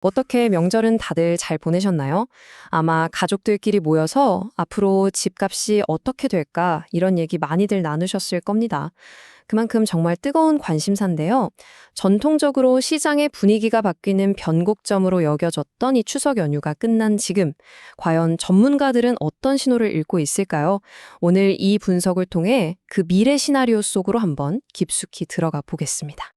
어떻게 명절은 다들 잘 보내셨나요? 아마 가족들끼리 모여서 앞으로 집값이 어떻게 될까 이런 얘기 많이들 나누셨을 겁니다. 그만큼 정말 뜨거운 관심사인데요. 전통적으로 시장의 분위기가 바뀌는 변곡점으로 여겨졌던 이 추석 연휴가 끝난 지금, 과연 전문가들은 어떤 신호를 읽고 있을까요? 오늘 이 분석을 통해 그 미래 시나리오 속으로 한번 깊숙이 들어가 보겠습니다.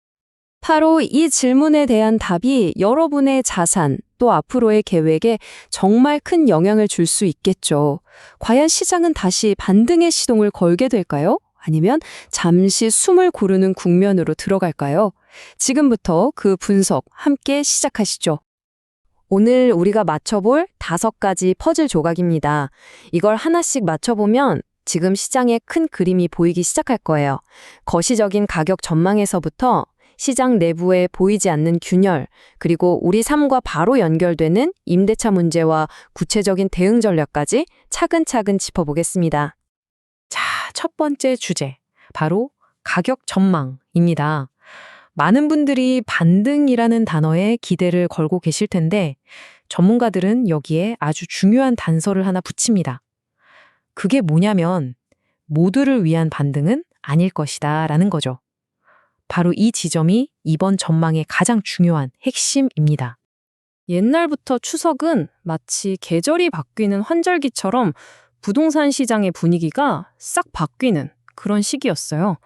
바로 이 질문에 대한 답이 여러분의 자산, 또 앞으로의 계획에 정말 큰 영향을 줄 수 있겠죠. 과연 시장은 다시 반등의 시동을 걸게 될까요? 아니면 잠시 숨을 고르는 국면으로 들어갈까요? 지금부터 그 분석 함께 시작하시죠. 오늘 우리가 맞춰볼 5가지 퍼즐 조각입니다. 이걸 하나씩 맞춰보면 지금 시장의 큰 그림이 보이기 시작할 거예요. 거시적인 가격 전망에서부터 시장 내부에 보이지 않는 균열, 그리고 우리 삶과 바로 연결되는 임대차 문제와 구체적인 대응 전략까지 차근차근 짚어보겠습니다. 자, 첫 번째 주제, 바로 가격 전망입니다. 많은 분들이 반등이라는 단어에 기대를 걸고 계실 텐데 전문가들은 여기에 아주 중요한 단서를 하나 붙입니다. 그게 뭐냐면 모두를 위한 반등은 아닐 것이다 라는 거죠. 바로 이 지점이 이번 전망의 가장 중요한 핵심입니다. 옛날부터 추석은 마치 계절이 바뀌는 환절기처럼 부동산 시장의 분위기가 싹 바뀌는 그런 시기였어요.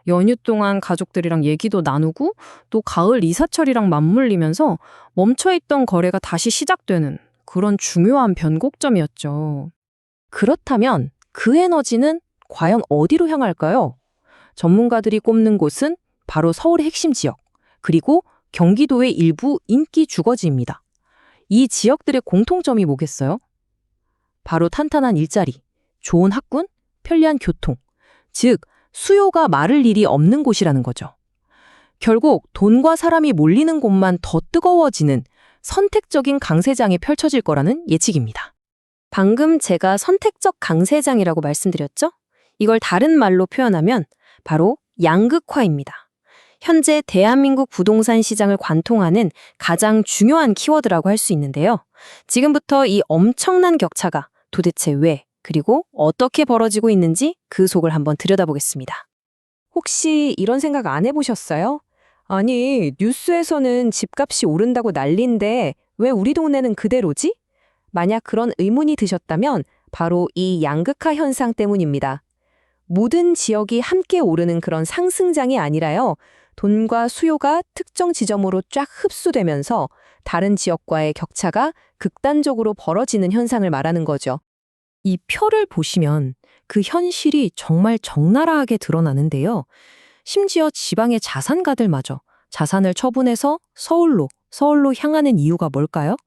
연휴 동안 가족들이랑 얘기도 나누고 또 가을 이사철이랑 맞물리면서 멈춰있던 거래가 다시 시작되는 그런 중요한 변곡점이었죠. 그렇다면 그 에너지는 과연 어디로 향할까요? 전문가들이 꼽는 곳은 바로 서울의 핵심 지역, 그리고 경기도의 일부 인기 주거지입니다. 이 지역들의 공통점이 뭐겠어요? 바로 탄탄한 일자리, 좋은 학군, 편리한 교통, 즉 수요가 마를 일이 없는 곳이라는 거죠. 결국 돈과 사람이 몰리는 곳만 더 뜨거워지는 선택적인 강세장이 펼쳐질 거라는 예측입니다. 방금 제가 선택적 강세장이라고 말씀드렸죠? 이걸 다른 말로 표현하면 바로 양극화입니다. 현재 대한민국 부동산 시장을 관통하는 가장 중요한 키워드라고 할 수 있는데요. 지금부터 이 엄청난 격차가 도대체 왜, 그리고 어떻게 벌어지고 있는지 그 속을 한번 들여다보겠습니다. 혹시 이런 생각 안 해보셨어요? 아니, 뉴스에서는 집값이 오른다고 난리인데 왜 우리 동네는 그대로지? 만약 그런 의문이 드셨다면 바로 이 양극화 현상 때문입니다. 모든 지역이 함께 오르는 그런 상승장이 아니라요. 돈과 수요가 특정 지점으로 쫙 흡수되면서 다른 지역과의 격차가 극단적으로 벌어지는 현상을 말하는 거죠. 이 표를 보시면 그 현실이 정말 적나라하게 드러나는데요. 심지어 지방의 자산가들마저 자산을 처분해서 서울로 향하는 이유가 뭘까요?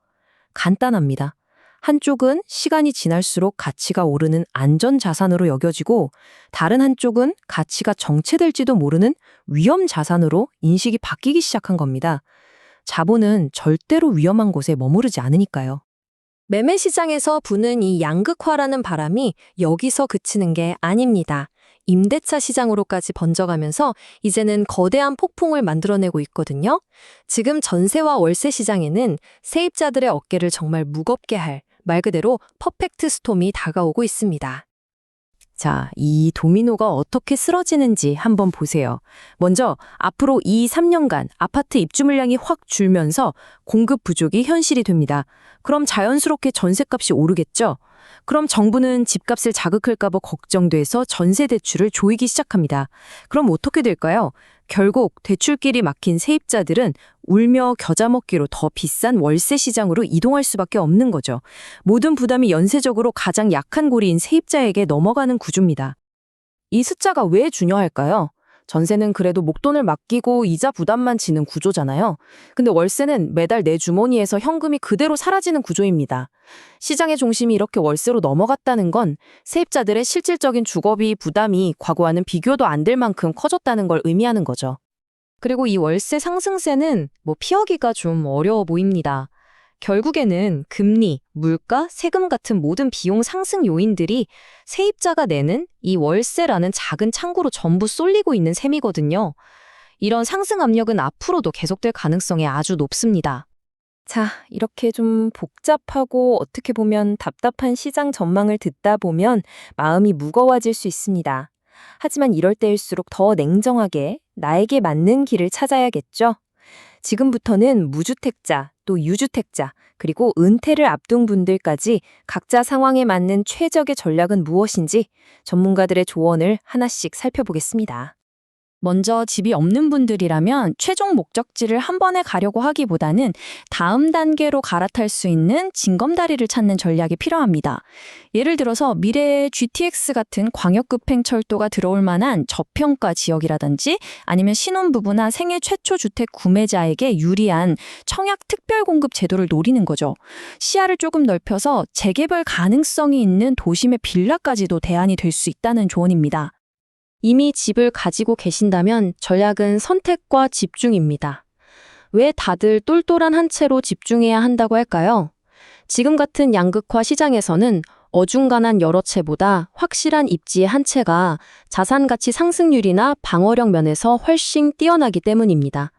간단합니다. 한쪽은 시간이 지날수록 가치가 오르는 안전자산으로 여겨지고 다른 한쪽은 가치가 정체될지도 모르는 위험자산으로 인식이 바뀌기 시작한 겁니다. 자본은 절대로 위험한 곳에 머무르지 않으니까요. 매매 시장에서 부는 이 양극화라는 바람이 여기서 그치는 게 아닙니다. 임대차 시장으로까지 번져가면서 이제는 거대한 폭풍을 만들어내고 있거든요. 지금 전세와 월세 시장에는 세입자들의 어깨를 정말 무겁게 할 말 그대로 퍼펙트 스톰이 다가오고 있습니다. 자, 이 도미노가 어떻게 쓰러지는지 한번 보세요. 먼저 앞으로 2, 3년간 아파트 입주 물량이 확 줄면서 공급 부족이 현실이 됩니다. 그럼 자연스럽게 전셋값이 오르겠죠? 그럼 정부는 집값을 자극할까 봐 걱정돼서 전세 대출을 조이기 시작합니다. 그럼 어떻게 될까요? 결국 대출길이 막힌 세입자들은 울며 겨자 먹기로 더 비싼 월세 시장으로 이동할 수밖에 없는 거죠. 모든 부담이 연쇄적으로 가장 약한 고리인 세입자에게 넘어가는 구조입니다. 이 숫자가 왜 중요할까요? 전세는 그래도 목돈을 맡기고 이자 부담만 지는 구조잖아요. 근데 월세는 매달 내 주머니에서 현금이 그대로 사라지는 구조입니다. 시장의 중심이 이렇게 월세로 넘어갔다는 건 세입자들의 실질적인 주거비 부담이 과거와는 비교도 안 될 만큼 커졌다는 걸 의미하는 거죠. 그리고 이 월세 상승세는 피하기가 좀 어려워 보입니다. 결국에는 금리, 물가, 세금 같은 모든 비용 상승 요인들이 세입자가 내는 이 월세라는 작은 창구로 전부 쏠리고 있는 셈이거든요. 이런 상승 압력은 앞으로도 계속될 가능성이 아주 높습니다. 자, 이렇게 좀 복잡하고 어떻게 보면 답답한 시장 전망을 듣다 보면 마음이 무거워질 수 있습니다. 하지만 이럴 때일수록 더 냉정하게 나에게 맞는 길을 찾아야겠죠? 지금부터는 무주택자, 또 유주택자, 그리고 은퇴를 앞둔 분들까지 각자 상황에 맞는 최적의 전략은 무엇인지 전문가들의 조언을 하나씩 살펴보겠습니다. 먼저 집이 없는 분들이라면 최종 목적지를 한 번에 가려고 하기보다는 다음 단계로 갈아탈 수 있는 징검다리를 찾는 전략이 필요합니다. 예를 들어서 미래의 GTX 같은 광역급행철도가 들어올 만한 저평가 지역이라든지 아니면 신혼부부나 생애 최초 주택 구매자에게 유리한 청약 특별 공급 제도를 노리는 거죠. 시야를 조금 넓혀서 재개발 가능성이 있는 도심의 빌라까지도 대안이 될 수 있다는 조언입니다. 이미 집을 가지고 계신다면 전략은 선택과 집중입니다. 왜 다들 똘똘한 한 채로 집중해야 한다고 할까요? 지금 같은 양극화 시장에서는 어중간한 여러 채보다 확실한 입지의 한 채가 자산 가치 상승률이나 방어력 면에서 훨씬 뛰어나기 때문입니다.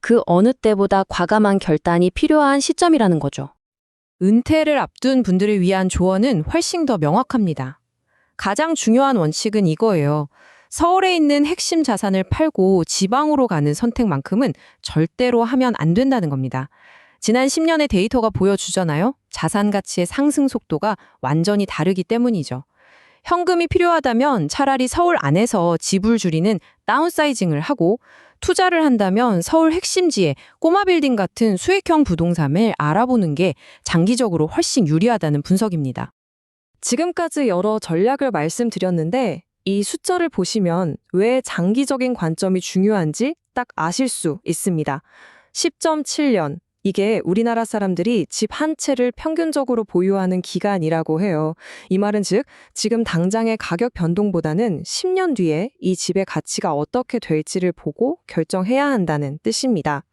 그 어느 때보다 과감한 결단이 필요한 시점이라는 거죠. 은퇴를 앞둔 분들을 위한 조언은 훨씬 더 명확합니다. 가장 중요한 원칙은 이거예요. 서울에 있는 핵심 자산을 팔고 지방으로 가는 선택만큼은 절대로 하면 안 된다는 겁니다. 지난 10년의 데이터가 보여주잖아요. 자산 가치의 상승 속도가 완전히 다르기 때문이죠. 현금이 필요하다면 차라리 서울 안에서 지불 줄이는 다운사이징을 하고 투자를 한다면 서울 핵심지에 꼬마 빌딩 같은 수익형 부동산을 알아보는 게 장기적으로 훨씬 유리하다는 분석입니다. 지금까지 여러 전략을 말씀드렸는데 이 숫자를 보시면 왜 장기적인 관점이 중요한지 딱 아실 수 있습니다. 10.7년. 이게 우리나라 사람들이 집 한 채를 평균적으로 보유하는 기간이라고 해요. 이 말은 즉, 지금 당장의 가격 변동보다는 10년 뒤에 이 집의 가치가 어떻게 될지를 보고 결정해야 한다는 뜻입니다.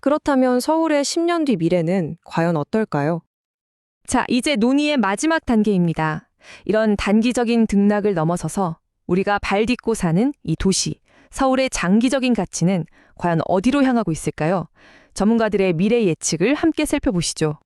그렇다면 서울의 10년 뒤 미래는 과연 어떨까요? 자, 이제 논의의 마지막 단계입니다. 이런 단기적인 등락을 넘어서서 우리가 발 딛고 사는 이 도시, 서울의 장기적인 가치는 과연 어디로 향하고 있을까요? 전문가들의 미래 예측을 함께 살펴보시죠.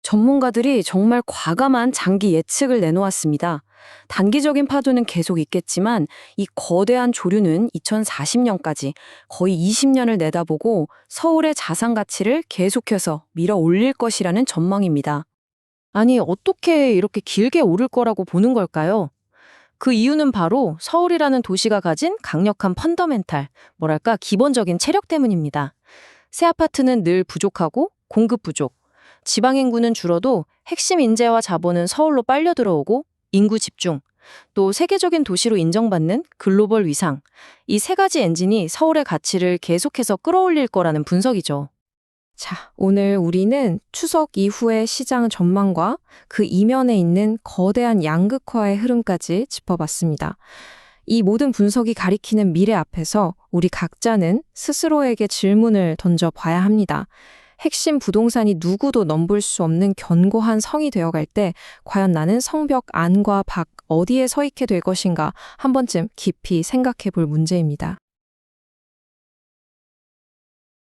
전문가들이 정말 과감한 장기 예측을 내놓았습니다. 단기적인 파도는 계속 있겠지만 이 거대한 조류는 2040년까지 거의 20년을 내다보고 서울의 자산 가치를 계속해서 밀어 올릴 것이라는 전망입니다. 아니, 어떻게 이렇게 길게 오를 거라고 보는 걸까요? 그 이유는 바로 서울이라는 도시가 가진 강력한 펀더멘탈, 뭐랄까 기본적인 체력 때문입니다. 새 아파트는 늘 부족하고 공급 부족, 지방 인구는 줄어도 핵심 인재와 자본은 서울로 빨려 들어오고 인구 집중, 또 세계적인 도시로 인정받는 글로벌 위상, 이 세 가지 엔진이 서울의 가치를 계속해서 끌어올릴 거라는 분석이죠. 자, 오늘 우리는 추석 이후의 시장 전망과 그 이면에 있는 거대한 양극화의 흐름까지 짚어봤습니다. 이 모든 분석이 가리키는 미래 앞에서 우리 각자는 스스로에게 질문을 던져봐야 합니다. 핵심 부동산이 누구도 넘볼 수 없는 견고한 성이 되어갈 때 과연 나는 성벽 안과 밖 어디에 서 있게 될 것인가 한 번쯤 깊이 생각해 볼 문제입니다.